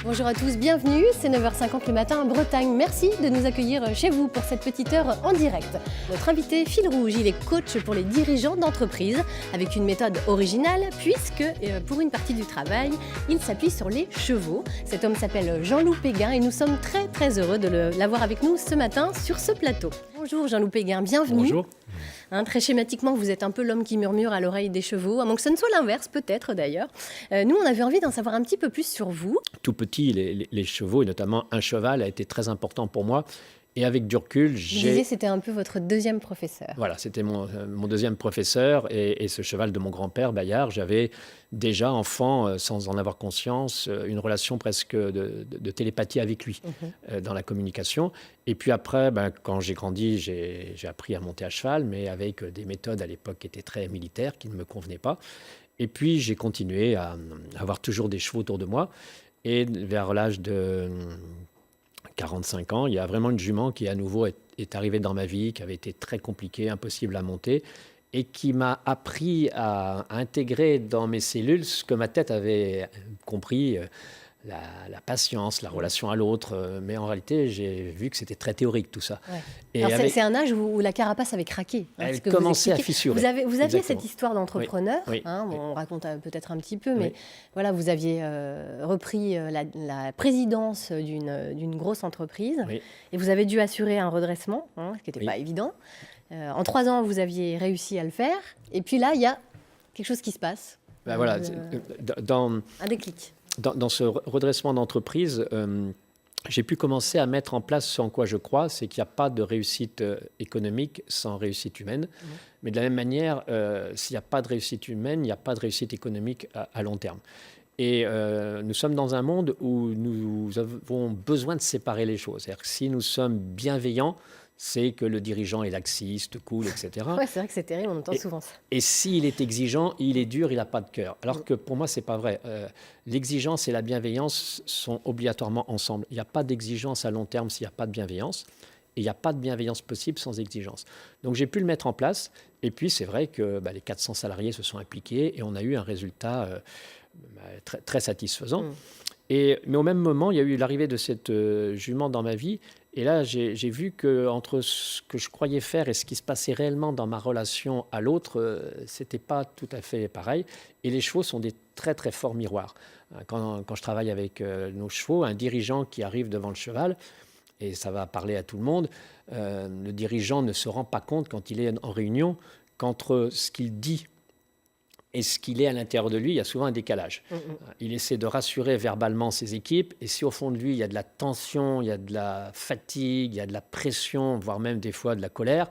Bonjour à tous, bienvenue, c'est 9h50 le matin en Bretagne. Merci de nous accueillir chez vous pour cette petite heure en direct. Notre invité fil rouge, il est coach pour les dirigeants d'entreprise avec une méthode originale puisque pour une partie du travail, il s'appuie sur les chevaux. Cet homme s'appelle Jean-Loup Péguin et nous sommes très heureux de l'avoir avec nous ce matin sur ce plateau. Bonjour Jean-Loup Péguin, bienvenue. Bonjour. Très schématiquement, vous êtes un peu l'homme qui murmure à l'oreille des chevaux, à moins que ce ne soit l'inverse, peut-être d'ailleurs. Nous, on avait envie d'en savoir un petit peu plus sur vous. Tout petit, les chevaux, et notamment un cheval, a été très important pour moi. Et avec du recul, Vous disiez que c'était un peu votre deuxième professeur. Voilà, c'était mon deuxième professeur. Et ce cheval de mon grand-père, Bayard, j'avais déjà, enfant, sans en avoir conscience, une relation presque de télépathie avec lui dans la communication. Et puis après, quand j'ai grandi, j'ai appris à monter à cheval, mais avec des méthodes à l'époque qui étaient très militaires, qui ne me convenaient pas. Et puis, j'ai continué à avoir toujours des chevaux autour de moi. Et vers l'âge de 45 ans, il y a vraiment une jument qui, à nouveau, est arrivée dans ma vie, qui avait été très compliquée, impossible à monter, et qui m'a appris à intégrer dans mes cellules ce que ma tête avait compris, la patience, la relation à l'autre. Mais en réalité, j'ai vu que c'était très théorique, tout ça. Ouais. Et alors, c'est un âge où la carapace avait craqué. Elle commençait à fissurer. Vous aviez cette histoire d'entrepreneur. Oui. On raconte peut-être un petit peu, mais voilà, vous aviez repris la présidence d'une grosse entreprise et vous avez dû assurer un redressement, ce qui n'était pas évident. En 3 ans, vous aviez réussi à le faire. Et puis là, il y a quelque chose qui se passe. Voilà, un déclic. Dans ce redressement d'entreprise, j'ai pu commencer à mettre en place ce en quoi je crois, c'est qu'il n'y a pas de réussite économique sans réussite humaine. Mais de la même manière, s'il n'y a pas de réussite humaine, il n'y a pas de réussite économique à long terme. Et nous sommes dans un monde où nous avons besoin de séparer les choses. C'est-à-dire que si nous sommes bienveillants, c'est que le dirigeant est laxiste, cool, etc. Oui, c'est vrai que c'est terrible, on entend souvent ça. Et s'il est exigeant, il est dur, il n'a pas de cœur. Alors que pour moi, ce n'est pas vrai. L'exigence et la bienveillance sont obligatoirement ensemble. Il n'y a pas d'exigence à long terme s'il n'y a pas de bienveillance. Et il n'y a pas de bienveillance possible sans exigence. Donc j'ai pu le mettre en place. Et puis c'est vrai que les 400 salariés se sont impliqués et on a eu un résultat très satisfaisant. Mais au même moment, il y a eu l'arrivée de cette jument dans ma vie. Et là, j'ai vu qu'entre ce que je croyais faire et ce qui se passait réellement dans ma relation à l'autre, ce n'était pas tout à fait pareil. Et les chevaux sont des très forts miroirs. Quand je travaille avec nos chevaux, un dirigeant qui arrive devant le cheval, et ça va parler à tout le monde, le dirigeant ne se rend pas compte quand il est en réunion qu'entre ce qu'il dit et ce qu'il est à l'intérieur de lui, il y a souvent un décalage. Il essaie de rassurer verbalement ses équipes, et si au fond de lui, il y a de la tension, il y a de la fatigue, il y a de la pression, voire même des fois de la colère,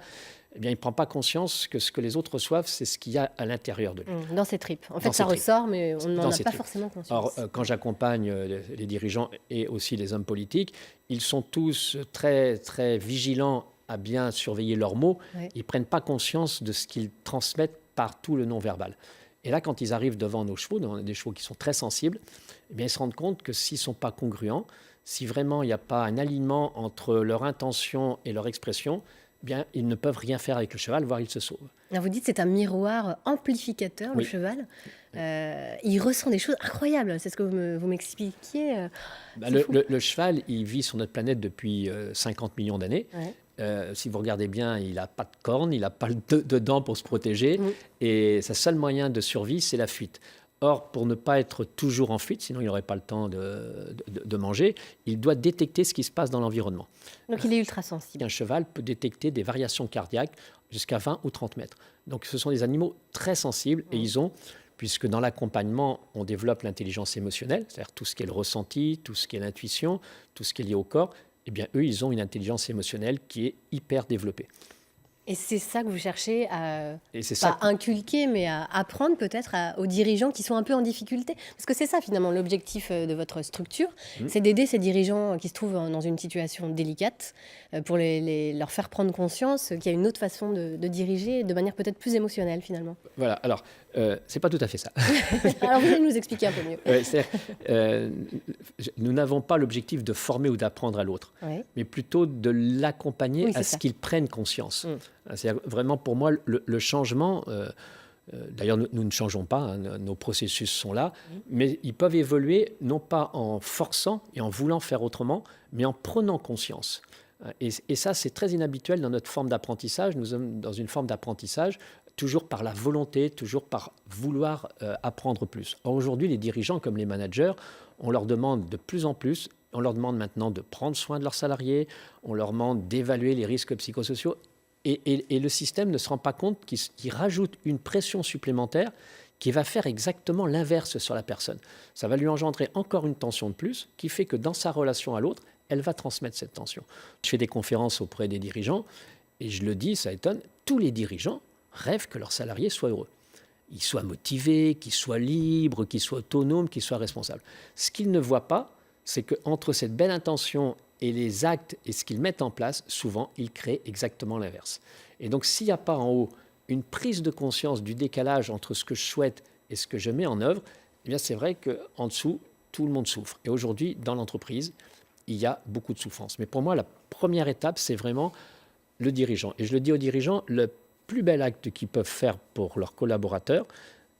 eh bien, il ne prend pas conscience que ce que les autres reçoivent, c'est ce qu'il y a à l'intérieur de lui. Dans ses tripes. En fait, ça ressort, mais on n'en a pas forcément conscience. Alors, quand j'accompagne les dirigeants et aussi les hommes politiques, ils sont tous très vigilants à bien surveiller leurs mots. Ils ne prennent pas conscience de ce qu'ils transmettent par tout le non-verbal. Et là, quand ils arrivent devant nos chevaux, des chevaux qui sont très sensibles, eh bien, ils se rendent compte que s'ils ne sont pas congruents, si vraiment il n'y a pas un alignement entre leur intention et leur expression, eh bien, ils ne peuvent rien faire avec le cheval, voire ils se sauvent. Alors vous dites que c'est un miroir amplificateur, le cheval. Il ressent des choses incroyables. C'est ce que vous m'expliquiez. Le cheval, il vit sur notre planète depuis 50 millions d'années. Si vous regardez bien, il n'a pas de cornes, il n'a pas de dents pour se protéger. Et sa seul moyen de survie, c'est la fuite. Or, pour ne pas être toujours en fuite, sinon il n'aurait pas le temps de manger, il doit détecter ce qui se passe dans l'environnement. Donc il est ultra sensible. Un cheval peut détecter des variations cardiaques jusqu'à 20 ou 30 mètres. Donc ce sont des animaux très sensibles et ils ont, puisque dans l'accompagnement, on développe l'intelligence émotionnelle, c'est-à-dire tout ce qui est le ressenti, tout ce qui est l'intuition, tout ce qui est lié au corps, eh bien eux, ils ont une intelligence émotionnelle qui est hyper développée. Et c'est ça que vous cherchez à pas inculquer, mais à apprendre peut-être aux dirigeants qui sont un peu en difficulté. Parce que c'est ça finalement l'objectif de votre structure, c'est d'aider ces dirigeants qui se trouvent dans une situation délicate pour leur faire prendre conscience qu'il y a une autre façon de diriger de manière peut-être plus émotionnelle finalement. Voilà, alors c'est pas tout à fait ça. Alors vous allez nous expliquer un peu mieux. Nous n'avons pas l'objectif de former ou d'apprendre à l'autre, mais plutôt de l'accompagner à ce qu'il prenne conscience. C'est vraiment pour moi le changement. D'ailleurs, nous ne changeons pas, hein, nos processus sont là, mais ils peuvent évoluer non pas en forçant et en voulant faire autrement, mais en prenant conscience. Et ça, c'est très inhabituel dans notre forme d'apprentissage. Nous sommes dans une forme d'apprentissage toujours par la volonté, toujours par vouloir apprendre plus. Or, aujourd'hui, les dirigeants comme les managers, on leur demande de plus en plus, on leur demande maintenant de prendre soin de leurs salariés, on leur demande d'évaluer les risques psychosociaux. Et le système ne se rend pas compte qu'il rajoute une pression supplémentaire qui va faire exactement l'inverse sur la personne. Ça va lui engendrer encore une tension de plus qui fait que dans sa relation à l'autre, elle va transmettre cette tension. Je fais des conférences auprès des dirigeants et je le dis, ça étonne, tous les dirigeants rêvent que leurs salariés soient heureux. Ils soient motivés, qu'ils soient libres, qu'ils soient autonomes, qu'ils soient responsables. Ce qu'ils ne voient pas, c'est qu'entre cette belle intention et les actes et ce qu'ils mettent en place, souvent, ils créent exactement l'inverse. Et donc, s'il n'y a pas en haut une prise de conscience du décalage entre ce que je souhaite et ce que je mets en œuvre, eh bien, c'est vrai qu'en dessous, tout le monde souffre. Et aujourd'hui, dans l'entreprise, il y a beaucoup de souffrance. Mais pour moi, la première étape, c'est vraiment le dirigeant. Et je le dis aux dirigeants, le plus bel acte qu'ils peuvent faire pour leurs collaborateurs,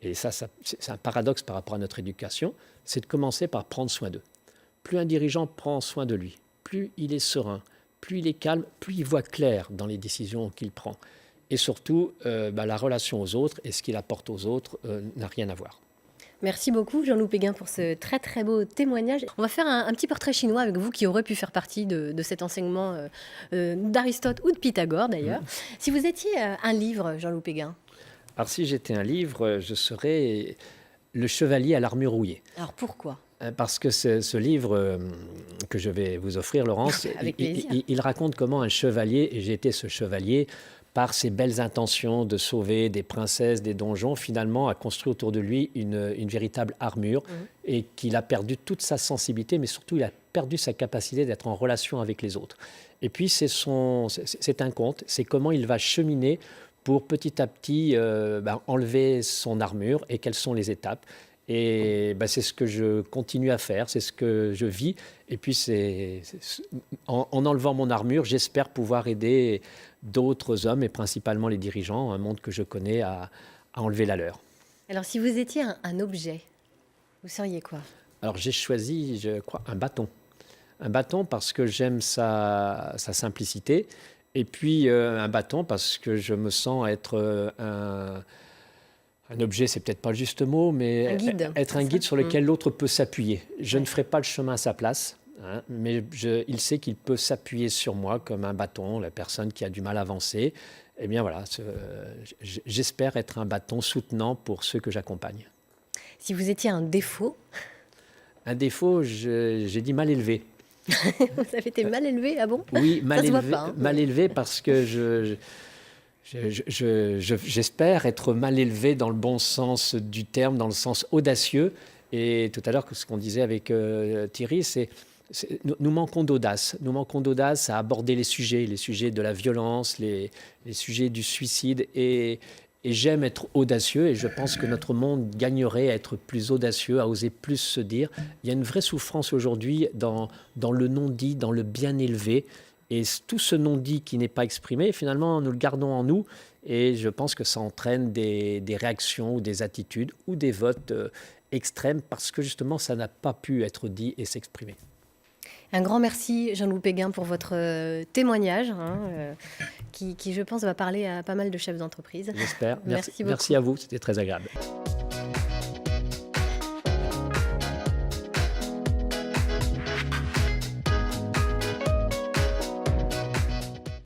et ça c'est un paradoxe par rapport à notre éducation, c'est de commencer par prendre soin d'eux. Plus un dirigeant prend soin de lui, plus il est serein, plus il est calme, plus il voit clair dans les décisions qu'il prend. Et surtout, la relation aux autres et ce qu'il apporte aux autres n'a rien à voir. Merci beaucoup Jean-Loup Péguin pour ce très très beau témoignage. On va faire un petit portrait chinois avec vous qui aurait pu faire partie de cet enseignement d'Aristote ou de Pythagore d'ailleurs. Si vous étiez un livre, Jean-Loup Péguin. Alors si j'étais un livre, je serais Le Chevalier à l'armure rouillée. Alors pourquoi ? Parce que ce livre que je vais vous offrir, Laurence, il raconte comment un chevalier, et j'ai été ce chevalier, par ses belles intentions de sauver des princesses, des donjons, finalement a construit autour de lui une véritable armure et qu'il a perdu toute sa sensibilité, mais surtout il a perdu sa capacité d'être en relation avec les autres. Et puis c'est un conte, c'est comment il va cheminer pour petit à petit enlever son armure et quelles sont les étapes. Et c'est ce que je continue à faire, c'est ce que je vis. Et puis, en enlevant mon armure, j'espère pouvoir aider d'autres hommes, et principalement les dirigeants, un monde que je connais, à enlever la leur. Alors, si vous étiez un objet, vous seriez quoi ? Alors, j'ai choisi, je crois, un bâton. Un bâton parce que j'aime sa simplicité. Et puis, un bâton parce que je me sens être un objet, c'est peut-être pas le juste mot, mais être un guide sur lequel l'autre peut s'appuyer. Je ne ferai pas le chemin à sa place, hein, mais il sait qu'il peut s'appuyer sur moi comme un bâton, la personne qui a du mal à avancer. Eh bien voilà, j'espère être un bâton soutenant pour ceux que j'accompagne. Si vous étiez un défaut ? Un défaut, j'ai dit mal élevé. Vous avez été mal élevé, ah bon ? Oui, mal élevé, pas, hein. Mal élevé parce que j'espère être mal élevé dans le bon sens du terme, dans le sens audacieux. Et tout à l'heure, ce qu'on disait avec Thierry, nous manquons d'audace. Nous manquons d'audace à aborder les sujets de la violence, les sujets du suicide. Et j'aime être audacieux et je pense que notre monde gagnerait à être plus audacieux, à oser plus se dire. Il y a une vraie souffrance aujourd'hui dans le non-dit, dans le bien élevé. Et tout ce non-dit qui n'est pas exprimé, finalement, nous le gardons en nous. Et je pense que ça entraîne des réactions ou des attitudes ou des votes extrêmes parce que justement, ça n'a pas pu être dit et s'exprimer. Un grand merci, Jean-Loup Péguin, pour votre témoignage, qui, je pense, va parler à pas mal de chefs d'entreprise. J'espère. Merci beaucoup. Merci à vous, c'était très agréable.